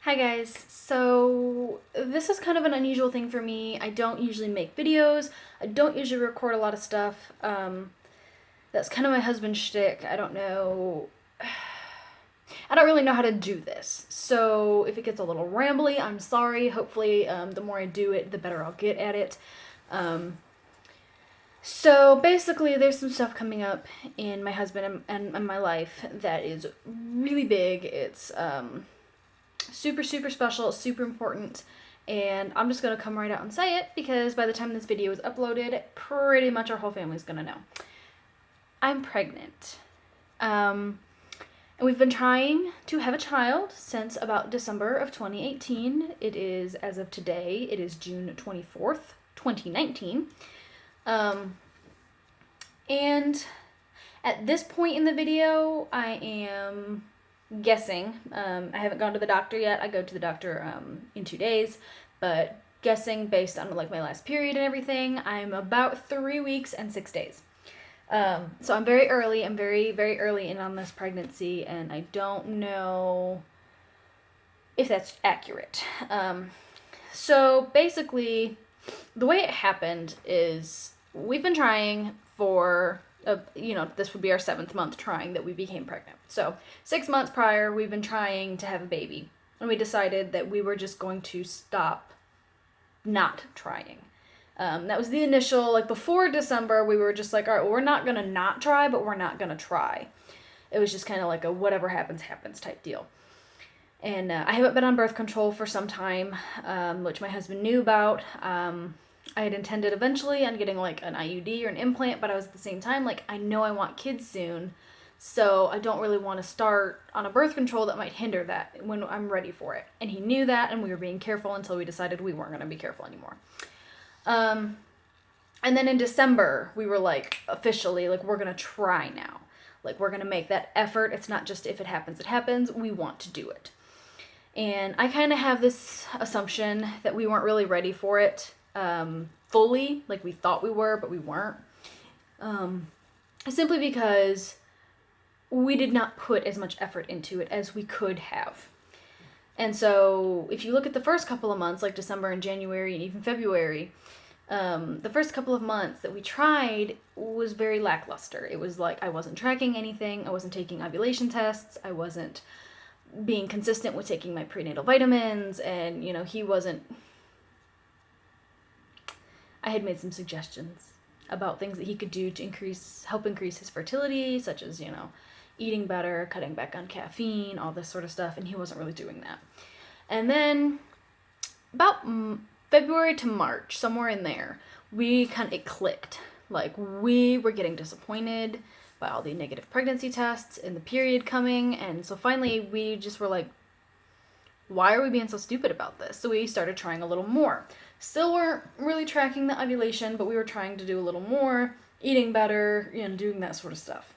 Hi guys, so this is kind of an unusual thing for me. I don't usually make videos. I don't usually record a lot of stuff. That's kind of my husband's shtick. I don't really know how to do this. So if it gets a little rambly, I'm sorry. Hopefully, the more I do it, the better I'll get at it. So basically, there's some stuff coming up in my husband and my life that is really big. It's super, super special, super important, and I'm just gonna come right out and say it because by the time this video is uploaded, pretty much our whole family's gonna know. I'm pregnant. And we've been trying to have a child since about December of 2018. It is, as of today, it is June 24th, 2019. And at this point in the video, I am guessing. I haven't gone to the doctor yet. I go to the doctor in 2 days, but guessing based on like my last period and everything, I'm about 3 weeks and 6 days. So I'm very early. I'm very, very early in on this pregnancy, and I don't know if that's accurate. So basically, the way it happened is we've been trying for this would be our 7th month trying that we became pregnant. So 6 months prior, we've been trying to have a baby, and we decided that we were just going to stop not trying. That was the initial, like before December, we were just like, all right, well, we're not gonna not try, but we're not gonna try. It was just kind of like a whatever happens, happens type deal. And I haven't been on birth control for some time, which my husband knew about. I had intended eventually on getting like an IUD or an implant, but I was at the same time like, I know I want kids soon, so I don't really want to start on a birth control that might hinder that when I'm ready for it. And he knew that, and we were being careful until we decided we weren't going to be careful anymore. And then in December, we were like, officially, like, we're going to try now. Like, we're going to make that effort. It's not just if it happens, it happens. We want to do it. And I kind of have this assumption that we weren't really ready for it. Fully, like we thought we were, but we weren't. Simply because we did not put as much effort into it as we could have. And so if you look at the first couple of months, like December and January and even February, the first couple of months that we tried was very lackluster. It was like I wasn't tracking anything. I wasn't taking ovulation tests. I wasn't being consistent with taking my prenatal vitamins, and, he wasn't... I had made some suggestions about things that he could do to help increase his fertility, such as, eating better, cutting back on caffeine, all this sort of stuff, and he wasn't really doing that. And then about February to March, somewhere in there, it clicked. Like, we were getting disappointed by all the negative pregnancy tests and the period coming, and so finally we just were like, why are we being so stupid about this? So we started trying a little more. Still weren't really tracking the ovulation, but we were trying to do a little more, eating better, doing that sort of stuff.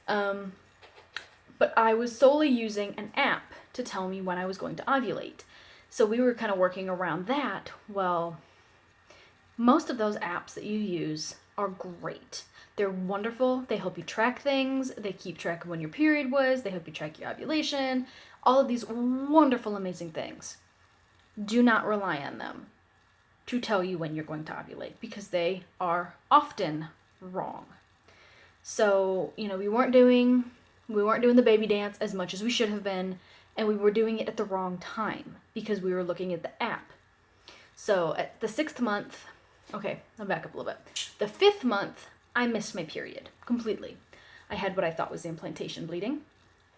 But I was solely using an app to tell me when I was going to ovulate. So we were kind of working around that. Well, most of those apps that you use are great. They're wonderful. They help you track things. They keep track of when your period was. They help you track your ovulation. All of these wonderful, amazing things. Do not rely on them to tell you when you're going to ovulate, because they are often wrong. So, we weren't doing the baby dance as much as we should have been, and we were doing it at the wrong time because we were looking at the app. So at the 6th month, okay, I'll back up a little bit. The 5th month, I missed my period completely. I had what I thought was implantation bleeding,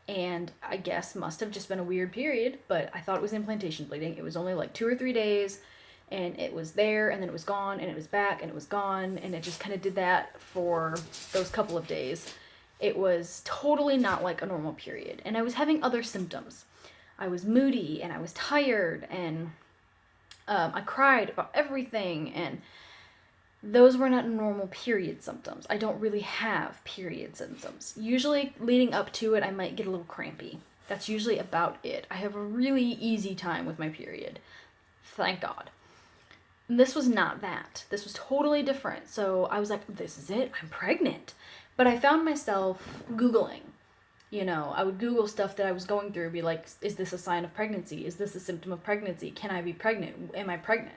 and I guess must have just been a weird period, but I thought it was implantation bleeding. It was only like 2 or 3 days, and it was there, and then it was gone, and it was back, and it was gone, and it just kind of did that for those couple of days. It was totally not like a normal period, and I was having other symptoms. I was moody, and I was tired, and I cried about everything, and those were not normal period symptoms. I don't really have period symptoms. Usually leading up to it, I might get a little crampy. That's usually about it. I have a really easy time with my period. Thank God. This was not that. This was totally different. So I was like, this is it. I'm pregnant. But I found myself Googling I would Google stuff that I was going through, be like, is this a sign of pregnancy? Is this a symptom of pregnancy? Can I be pregnant? Am I pregnant?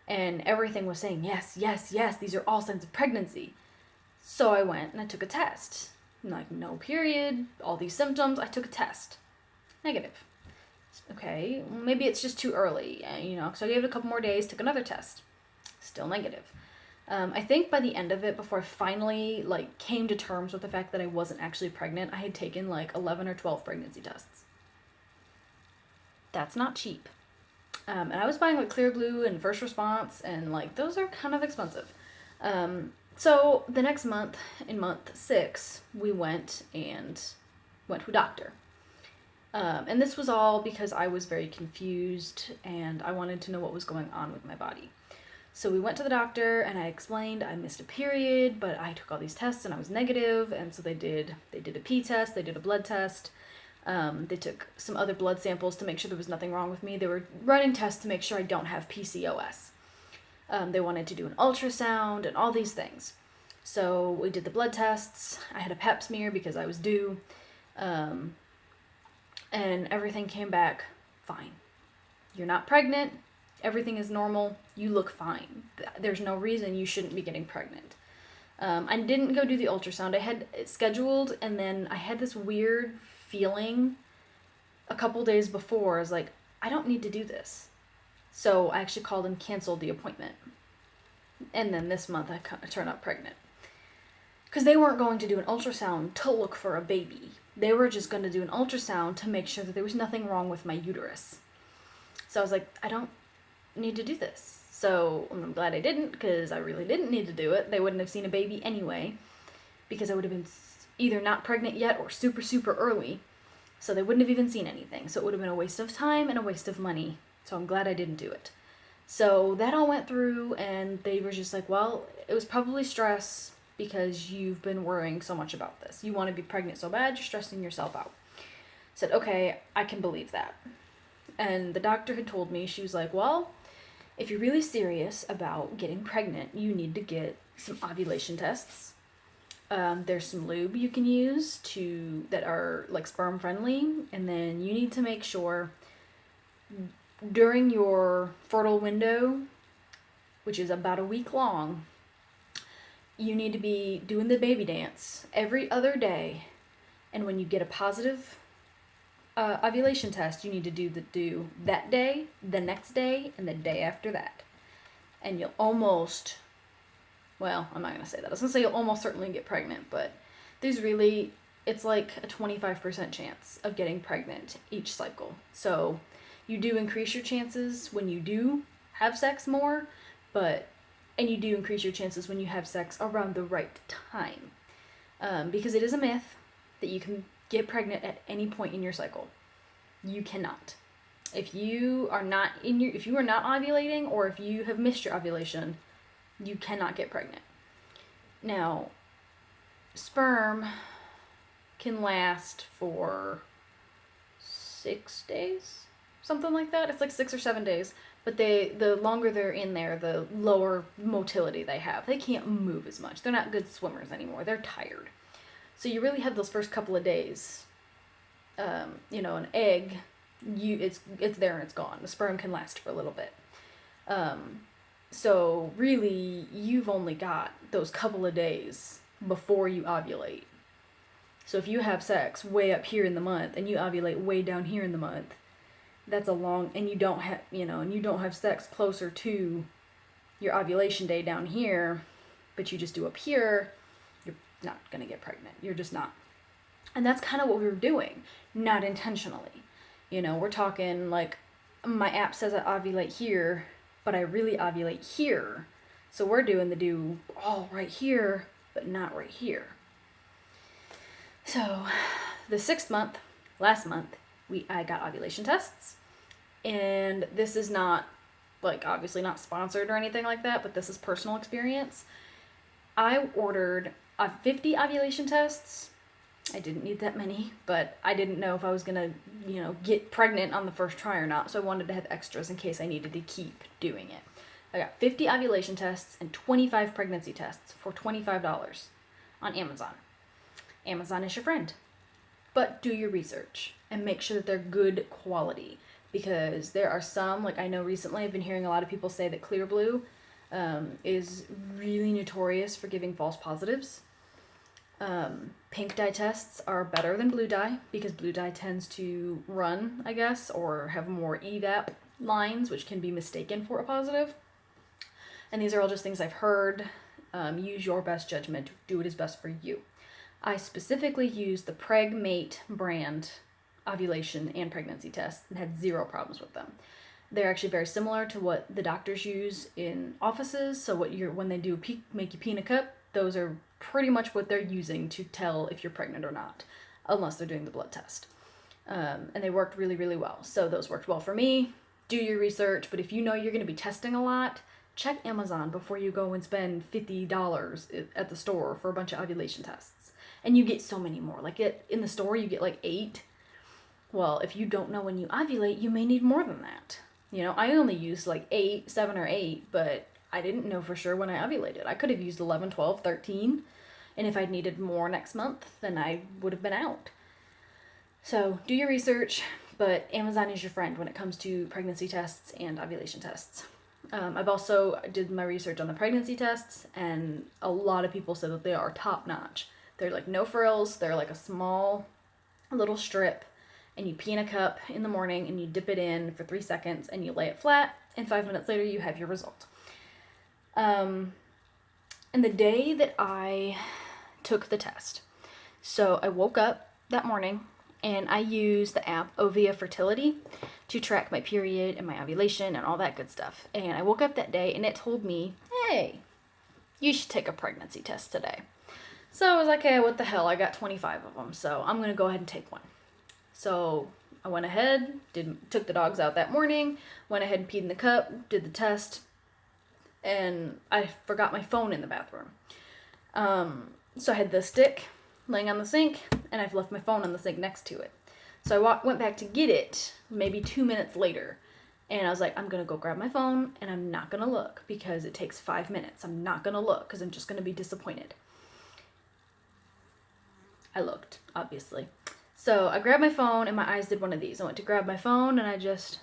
And everything was saying, yes, yes, yes, these are all signs of pregnancy. So I went and I took a test. Like, no period, all these symptoms. I took a test. Negative. Okay, maybe it's just too early, so I gave it a couple more days, took another test. Still negative. I think by the end of it, before I finally, came to terms with the fact that I wasn't actually pregnant, I had taken, 11 or 12 pregnancy tests. That's not cheap. And I was buying, Clear Blue and First Response, and, those are kind of expensive. So the next month, in month 6, we went to a doctor. And this was all because I was very confused, and I wanted to know what was going on with my body. So we went to the doctor, and I explained I missed a period, but I took all these tests and I was negative, and so they did a pee test, they did a blood test, they took some other blood samples to make sure there was nothing wrong with me. They were running tests to make sure I don't have PCOS. They wanted to do an ultrasound and all these things. So we did the blood tests. I had a pap smear because I was due, and everything came back fine. You're not pregnant. Everything is normal. You look fine. There's no reason you shouldn't be getting pregnant. I didn't go do the ultrasound. I had it scheduled, and then I had this weird feeling a couple days before. I was like, I don't need to do this. So I actually called and canceled the appointment. And then this month I turned up pregnant. Because they weren't going to do an ultrasound to look for a baby. They were just going to do an ultrasound to make sure that there was nothing wrong with my uterus. So I was like, I don't need to do this. So I'm glad I didn't, because I really didn't need to do it. They wouldn't have seen a baby anyway, because I would have been either not pregnant yet or super, super early. So they wouldn't have even seen anything. So it would have been a waste of time and a waste of money. So I'm glad I didn't do it. So that all went through, and they were just like, well, it was probably stress because you've been worrying so much about this. You want to be pregnant so bad, you're stressing yourself out. I said, okay, I can believe that. And the doctor had told me, she was like, well, if you're really serious about getting pregnant, you need to get some ovulation tests. There's some lube you can use that are sperm friendly, and then you need to make sure during your fertile window, which is about a week long, you need to be doing the baby dance every other day, and when you get a positive ovulation test, you need to do that day, the next day, and the day after that. And you'll almost, well, I'm not going to say that. I was going to say you'll almost certainly get pregnant, but it's like a 25% chance of getting pregnant each cycle. So you do increase your chances when you do have sex more, and you do increase your chances when you have sex around the right time. Because it is a myth that you can get pregnant at any point in your cycle. You cannot. If you are not ovulating, or if you have missed your ovulation, you cannot get pregnant. Now, sperm can last for 6 days, something like that. It's 6 or 7 days. But the longer they're in there, the lower motility they have. They can't move as much. They're not good swimmers anymore. They're tired. So you really have those first couple of days. An egg, it's there and it's gone. The sperm can last for a little bit. So really, you've only got those couple of days before you ovulate. So if you have sex way up here in the month and you ovulate way down here in the month, that's a long, and you don't have sex closer to your ovulation day down here, but you just do up here, you're not going to get pregnant. You're just not. And that's kind of what we were doing, not intentionally. We're talking my app says I ovulate here, but I really ovulate here. So we're doing the all right here, but not right here. So the 6th month, last month, I got ovulation tests, and this is not obviously not sponsored or anything like that, but this is personal experience. I ordered 50 ovulation tests. I didn't need that many, but I didn't know if I was gonna get pregnant on the first try or not, so I wanted to have extras in case I needed to keep doing it. I got 50 ovulation tests and 25 pregnancy tests for $25 on Amazon. Amazon is your friend. But do your research and make sure that they're good quality, because there are some, like I know recently I've been hearing a lot of people say that Clear Blue is really notorious for giving false positives. Pink dye tests are better than blue dye because blue dye tends to run, I guess, or have more evap lines, which can be mistaken for a positive. And these are all just things I've heard. Use your best judgment. Do what is best for you. I specifically used the PregMate brand ovulation and pregnancy tests and had zero problems with them. They're actually very similar to what the doctors use in offices. So when they do make you pee in a cup, those are pretty much what they're using to tell if you're pregnant or not, unless they're doing the blood test. And they worked really, really well. So those worked well for me. Do your research, but if you know you're going to be testing a lot, check Amazon before you go and spend $50 at the store for a bunch of ovulation tests. And you get so many more. Like in the store, you get like 8. Well, if you don't know when you ovulate, you may need more than that. You know, I only used like 7 or 8, but I didn't know for sure when I ovulated. I could have used 11, 12, 13. And if I'd needed more next month, then I would have been out. So do your research, but Amazon is your friend when it comes to pregnancy tests and ovulation tests. I've also did my research on the pregnancy tests, and a lot of people said that they are top notch. They're like no frills. They're like a small little strip, and you pee in a cup in the morning and you dip it in for 3 seconds and you lay it flat, and 5 minutes later you have your result. And the day that I took the test, so I woke up that morning and I used the app Ovia Fertility to track my period and my ovulation and all that good stuff. And I woke up that day and it told me, hey, you should take a pregnancy test today. So I was like, hey, what the hell? I got 25 of them, so I'm going to go ahead and take one. So I went ahead, took the dogs out that morning, went ahead and peed in the cup, did the test, and I forgot my phone in the bathroom. So I had the stick laying on the sink, and I've left my phone on the sink next to it. So I went back to get it maybe 2 minutes later, and I was like, I'm going to go grab my phone, and I'm not going to look because it takes 5 minutes. I'm not going to look because I'm just going to be disappointed. I looked, obviously. So I grabbed my phone, and my eyes did one of these. I went to grab my phone, and I just,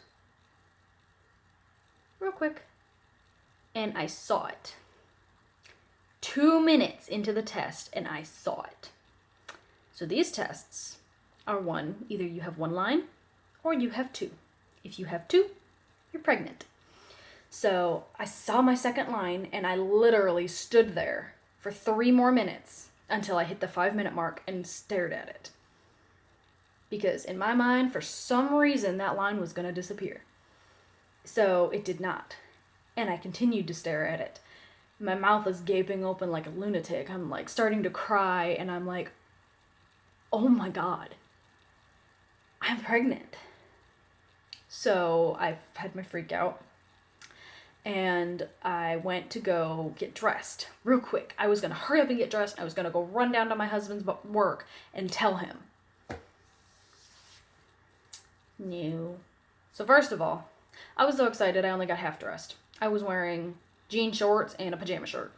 real quick, and I saw it. 2 minutes into the test, and I saw it. So these tests are either you have 1 line, or you have 2. If you have 2, you're pregnant. So I saw my second line, and I literally stood there for 3 more minutes until I hit the 5-minute mark and stared at it. Because in my mind, for some reason, that line was going to disappear. So it did not. And I continued to stare at it. My mouth is gaping open like a lunatic. I'm like starting to cry, and I'm like, oh my God, I'm pregnant. So I had my freak out, and I went to go get dressed real quick. I was going to hurry up and get dressed. I was going to go run down to my husband's work and tell him. No. So first of all, I was so excited I only got half dressed. I was wearing jean shorts and a pajama shirt.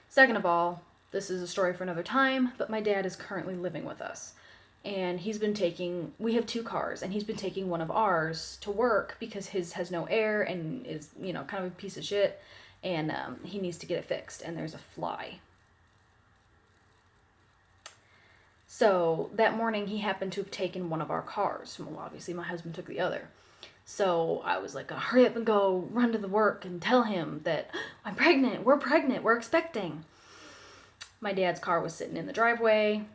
Second of all, this is a story for another time, but my dad is currently living with us. And we have 2 cars, and he's been taking one of ours to work because his has no air and is, kind of a piece of shit. And he needs to get it fixed, and there's a fly. So that morning he happened to have taken one of our cars. Well, obviously my husband took the other. So I was like, hurry up and go run to the work and tell him that I'm pregnant, we're expecting. My dad's car was sitting in the driveway.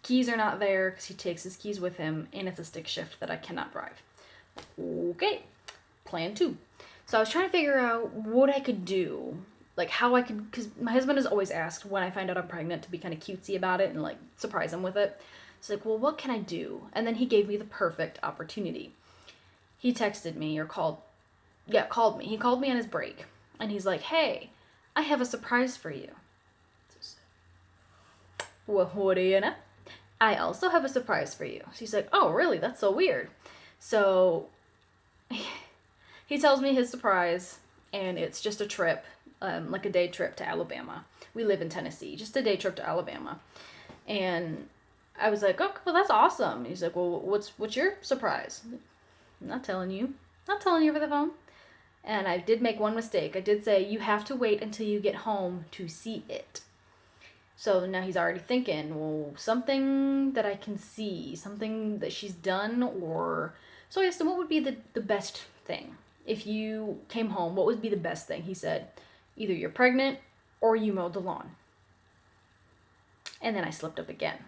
Keys are not there because he takes his keys with him, and it's a stick shift that I cannot drive. Okay, plan 2. So I was trying to figure out what I could do, like how I could, because my husband has always asked when I find out I'm pregnant to be kind of cutesy about it and like surprise him with it. It's like, well, what can I do? And then he gave me the perfect opportunity. He texted me called me. He called me on his break, and he's like, hey, I have a surprise for you. Well, what do you know? I also have a surprise for you. She's like, oh, really? That's so weird. So he tells me his surprise, and it's just a trip, like a day trip to Alabama. We live in Tennessee, just a day trip to Alabama. And I was like, oh, well, that's awesome. He's like, well, what's your surprise? I'm not telling you. Not telling you over the phone. And I did make one mistake. I did say, you have to wait until you get home to see it. So now he's already thinking, well, something that I can see, something that she's done, or... So I asked him, what would be the best thing? If you came home, what would be the best thing? He said, either you're pregnant or you mowed the lawn. And then I slipped up again.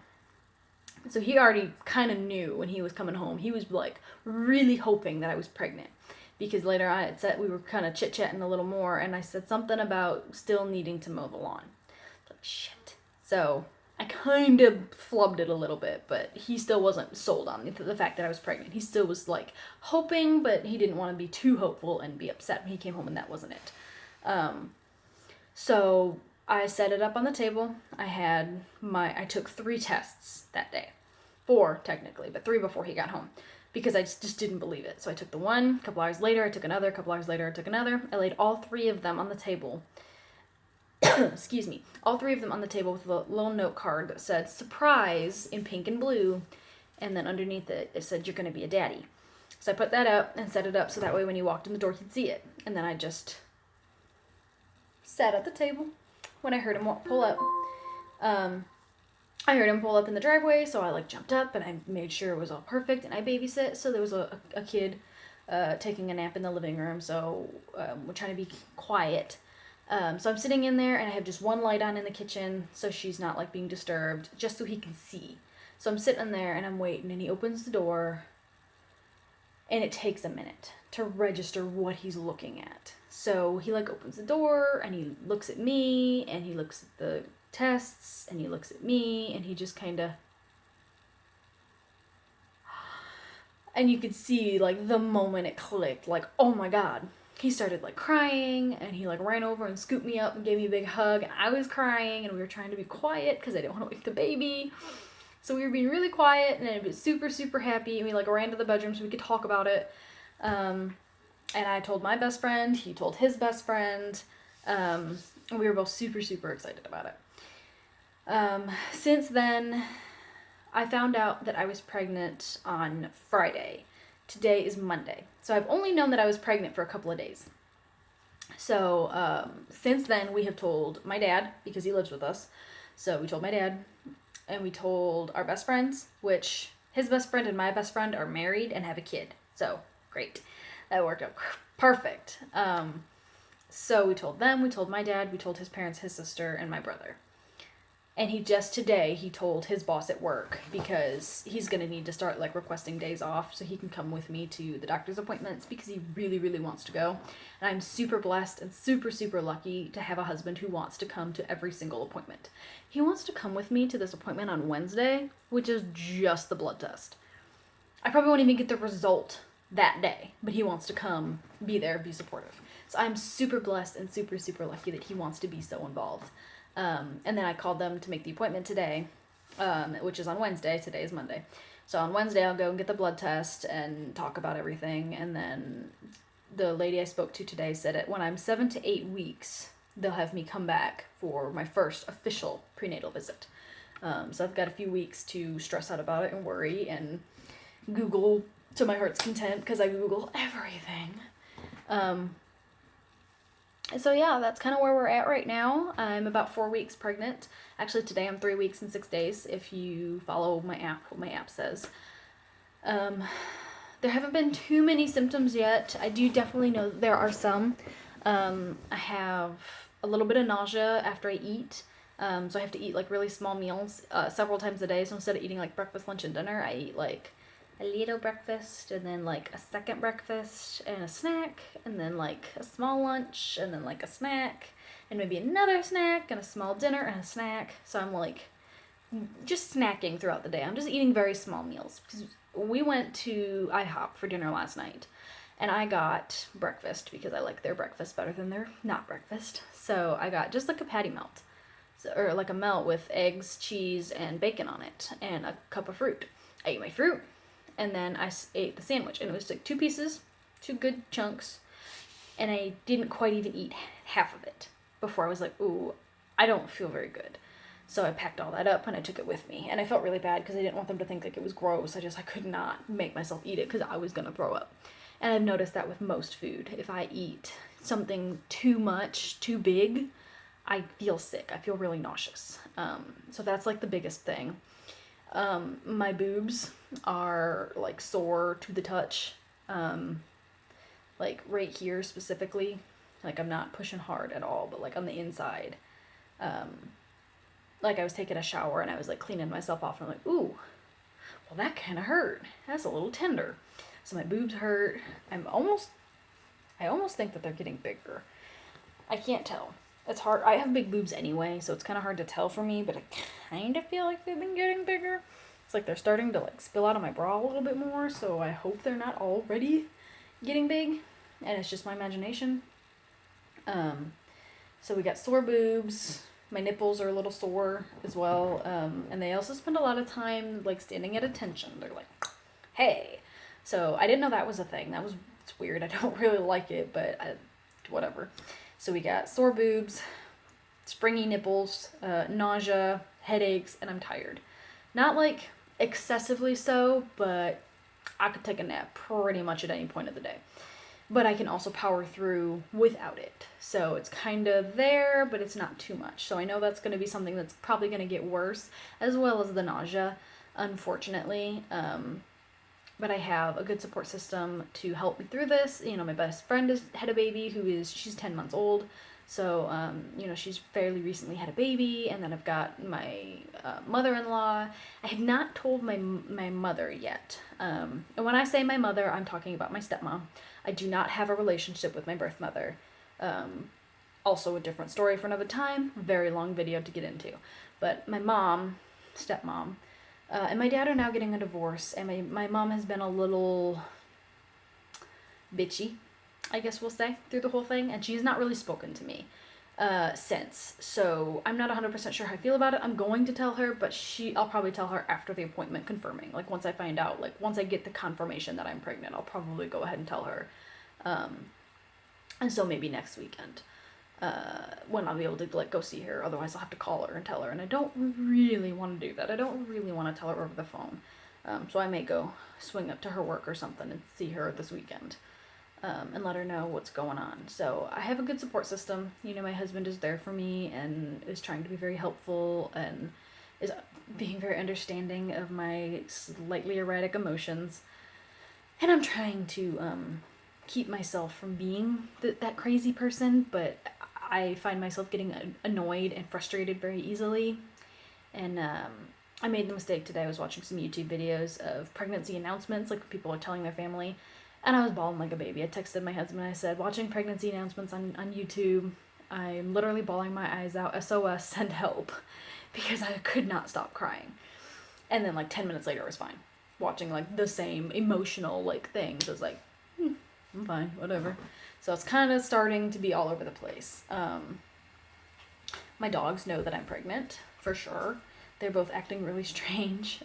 So he already kind of knew when he was coming home. He was like really hoping that I was pregnant. Because later on it said we were kind of chit-chatting a little more, and I said something about still needing to mow the lawn. Like, shit. So I kind of flubbed it a little bit, but he still wasn't sold on the fact that I was pregnant. He still was like hoping, but he didn't want to be too hopeful and be upset when he came home and that wasn't it. So I set it up on the table. I took 3 tests that day. 4 technically, but 3 before he got home. Because I just didn't believe it. So I took the one, a couple hours later I took another, a couple hours later I took another. I laid all 3 of them on the table. Excuse me. All 3 of them on the table with a little note card that said, surprise, in pink and blue. And then underneath it, it said, you're going to be a daddy. So I put that up and set it up so that way when he walked in the door, he'd see it. And then I just sat at the table when I heard him pull up. I heard him pull up in the driveway, so I jumped up and I made sure it was all perfect, and I babysit. So there was a kid taking a nap in the living room, so we're trying to be quiet. So I'm sitting in there and I have just one light on in the kitchen, so she's not being disturbed, just so he can see. So I'm sitting there and I'm waiting, and he opens the door, and it takes a minute to register what he's looking at. So he opens the door and he looks at me and he looks at the tests and he looks at me and he just kind of, and you could see the moment it clicked, oh my god. He started crying, and he ran over and scooped me up and gave me a big hug, and I was crying, and we were trying to be quiet because I didn't want to wake the baby. So we were being really quiet, and I was super, super happy, and we ran to the bedroom so we could talk about it. And I told my best friend, he told his best friend, and we were both super, super excited about it. Since then, I found out that I was pregnant on Friday. Today is Monday. So I've only known that I was pregnant for a couple of days. So since then, we have told my dad, because he lives with us. So we told my dad, and we told our best friends, which his best friend and my best friend are married and have a kid. So great. That worked out perfect. So we told them, we told my dad, we told his parents, his sister, and my brother. And he told his boss at work, because he's going to need to start requesting days off so he can come with me to the doctor's appointments, because he really, really wants to go. And I'm super blessed and super, super lucky to have a husband who wants to come to every single appointment. He wants to come with me to this appointment on Wednesday, which is just the blood test. I probably won't even get the result that day, but he wants to come, be there, be supportive. So I'm super blessed and super, super lucky that he wants to be so involved. And then I called them to make the appointment today, which is on Wednesday. Today is Monday. So on Wednesday, I'll go and get the blood test and talk about everything. And then the lady I spoke to today said that when I'm 7 to 8 weeks, they'll have me come back for my first official prenatal visit. So I've got a few weeks to stress out about it and worry and Google to my heart's content, because I Google everything. So yeah, that's kind of where we're at right now. I'm about 4 weeks pregnant. Actually, today I'm 3 weeks and 6 days, if you follow my app, what my app says. There haven't been too many symptoms yet. I do definitely know that there are some. I have a little bit of nausea after I eat. So I have to eat really small meals several times a day. So instead of eating breakfast, lunch, and dinner, I eat a little breakfast, and then a second breakfast and a snack, and then a small lunch, and then a snack, and maybe another snack, and a small dinner and a snack. So I'm just snacking throughout the day. I'm just eating very small meals, because we went to IHOP for dinner last night, and I got breakfast because I like their breakfast better than their not breakfast. So I got just a patty melt, or a melt with eggs, cheese, and bacon on it, and a cup of fruit. I ate my fruit, and then I ate the sandwich, and it was 2 pieces, 2 good chunks, and I didn't quite even eat half of it before I was ooh, I don't feel very good. So I packed all that up and I took it with me. And I felt really bad because I didn't want them to think like it was gross. I could not make myself eat it because I was going to throw up. And I've noticed that with most food. If I eat something too much, too big, I feel sick. I feel really nauseous. So that's like the biggest thing. My boobs are like sore to the touch. Like right here specifically. Like I'm not pushing hard at all, but like on the inside. Like I was taking a shower and I was like cleaning myself off and I'm like, ooh, well that kind of hurt. That's a little tender. So my boobs hurt. I almost think that they're getting bigger. I can't tell. It's hard. I have big boobs anyway, so it's kind of hard to tell for me, but I kind of feel like they've been getting bigger. It's like they're starting to like spill out of my bra a little bit more, so I hope they're not already getting big, and it's just my imagination. So we got sore boobs. My nipples are a little sore as well, and they also spend a lot of time like standing at attention. They're like, hey. So I didn't know that was a thing. It's weird. I don't really like it, but whatever. So we got sore boobs, springy nipples, nausea, headaches, and I'm tired. Not like excessively so, but I could take a nap pretty much at any point of the day. But I can also power through without it. So it's kind of there, but it's not too much. So I know that's going to be something that's probably going to get worse, as well as the nausea, unfortunately. But I have a good support system to help me through this. You know, my best friend had a baby she's 10 months old. So, you know, she's fairly recently had a baby. And then I've got my mother-in-law. I have not told my mother yet. And when I say my mother, I'm talking about my stepmom. I do not have a relationship with my birth mother. Also a different story for another time. Very long video to get into. But my mom, stepmom, and my dad are now getting a divorce, and my mom has been a little bitchy, I guess we'll say, through the whole thing, and she's not really spoken to me since. So I'm not 100% sure how I feel about it. I'm going to tell her, but I'll probably tell her after the appointment confirming. Like once I find out, like once I get the confirmation that I'm pregnant, I'll probably go ahead and tell her. And so maybe next weekend. When I'll be able to like go see her. Otherwise I'll have to call her and tell her, and I don't really want to do that. I don't really want to tell her over the phone. So I may go swing up to her work or something and see her this weekend, and let her know what's going on. So I have a good support system. You know, my husband is there for me and is trying to be very helpful and is being very understanding of my slightly erratic emotions, and I'm trying to keep myself from being that crazy person, but I find myself getting annoyed and frustrated very easily. And I made the mistake today. I was watching some YouTube videos of pregnancy announcements, like people are telling their family, and I was bawling like a baby. I texted my husband and I said, watching pregnancy announcements on YouTube, I'm literally bawling my eyes out. SOS, send help, because I could not stop crying. And then like 10 minutes later I was fine, watching like the same emotional like things. I was like, I'm fine, whatever. So it's kind of starting to be all over the place. My dogs know that I'm pregnant, for sure. They're both acting really strange.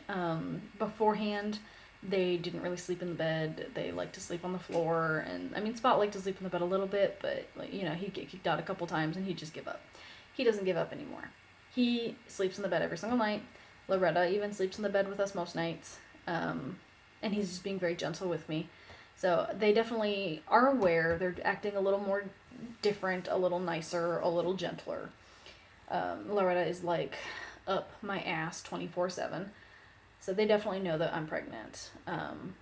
Beforehand, they didn't really sleep in the bed. They like to sleep on the floor. And I mean, Spot liked to sleep in the bed a little bit, but like, you know, he'd get kicked out a couple times and he'd just give up. He doesn't give up anymore. He sleeps in the bed every single night. Loretta even sleeps in the bed with us most nights. And he's just being very gentle with me. So they definitely are aware. They're acting a little more different, a little nicer, a little gentler. Loretta is like up my ass 24/7. So they definitely know that I'm pregnant. And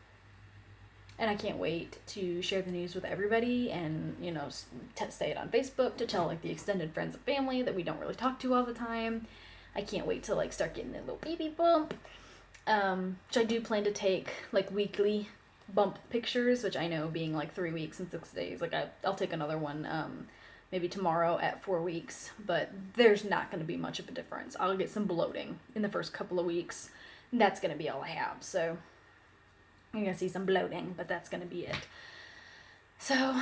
I can't wait to share the news with everybody and, you know, say it on Facebook, to tell like the extended friends and family that we don't really talk to all the time. I can't wait to like start getting a little baby bump. So I do plan to take like weekly bump pictures, which I know being like 3 weeks and 6 days, like I'll take another one maybe tomorrow at 4 weeks, but there's not going to be much of a difference. I'll get some bloating in the first couple of weeks. That's going to be all I have. So you're going to see some bloating, but that's going to be it. So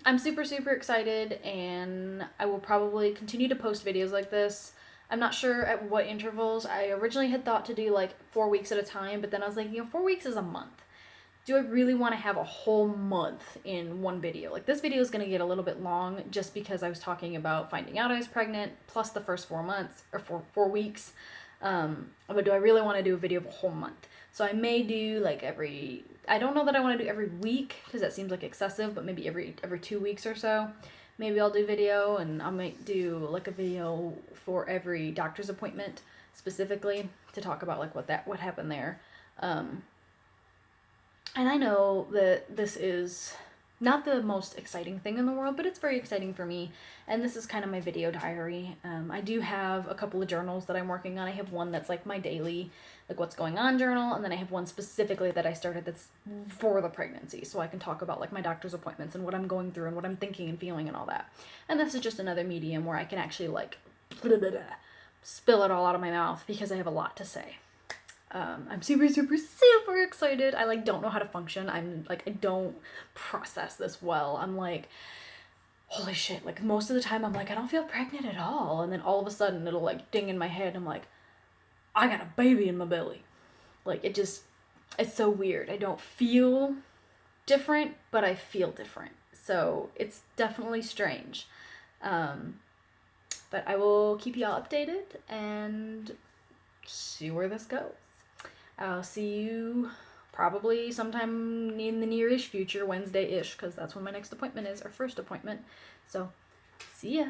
I'm super, super excited, and I will probably continue to post videos like this. I'm not sure at what intervals. I originally had thought to do like 4 weeks at a time, but then I was like, 4 weeks is a month. do I really want to have a whole month in one video? Like, this video is going to get a little bit long just because I was talking about finding out I was pregnant plus the first 4 months or 4 weeks. But do I really want to do a video of a whole month? So I may do like I don't know that I want to do every week because that seems like excessive, but maybe every 2 weeks or so. Maybe I'll do video, and I might do like a video for every doctor's appointment specifically to talk about like what happened there. And I know that this is not the most exciting thing in the world, but it's very exciting for me. And this is kind of my video diary. I do have a couple of journals that I'm working on. I have one that's like my daily, like what's going on journal. And then I have one specifically that I started that's for the pregnancy. So I can talk about like my doctor's appointments and what I'm going through and what I'm thinking and feeling and all that. And this is just another medium where I can actually like spill it all out of my mouth because I have a lot to say. I'm super, super, super excited. I like don't know how to function. I'm like, I don't process this well. I'm like, holy shit. Like most of the time I'm like, I don't feel pregnant at all. And then all of a sudden it'll like ding in my head. I'm like, I got a baby in my belly. Like it's so weird. I don't feel different, but I feel different. So it's definitely strange. But I will keep you all updated and see where this goes. I'll see you probably sometime in the near-ish future, Wednesday-ish, because that's when my next appointment is, our first appointment. So, see ya.